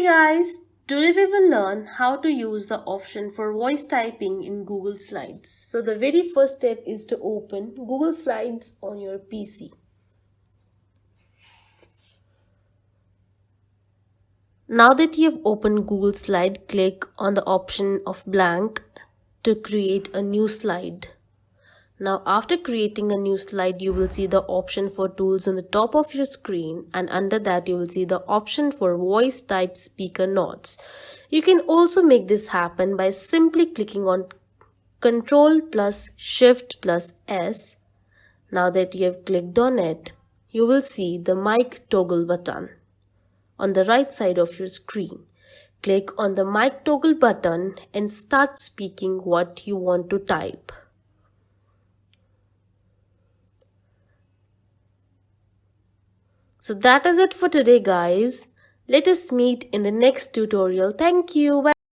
guys, today we will learn how to use the option for voice typing in Google Slides. So the very first step is to open Google Slides on your PC. Now that you have opened Google Slide, click on the option of blank to create a new slide. Now after creating a new slide, you will see the option for tools on the top of your screen, and under that you will see the option for voice type speaker notes. You can also make this happen by simply clicking on Ctrl plus Shift plus S. Now that you have clicked on it, you will see the mic toggle button on the right side of your screen. Click on the mic toggle button and start speaking what you want to type. So that is it for today, guys. Let us meet in the next tutorial. Thank you. Bye.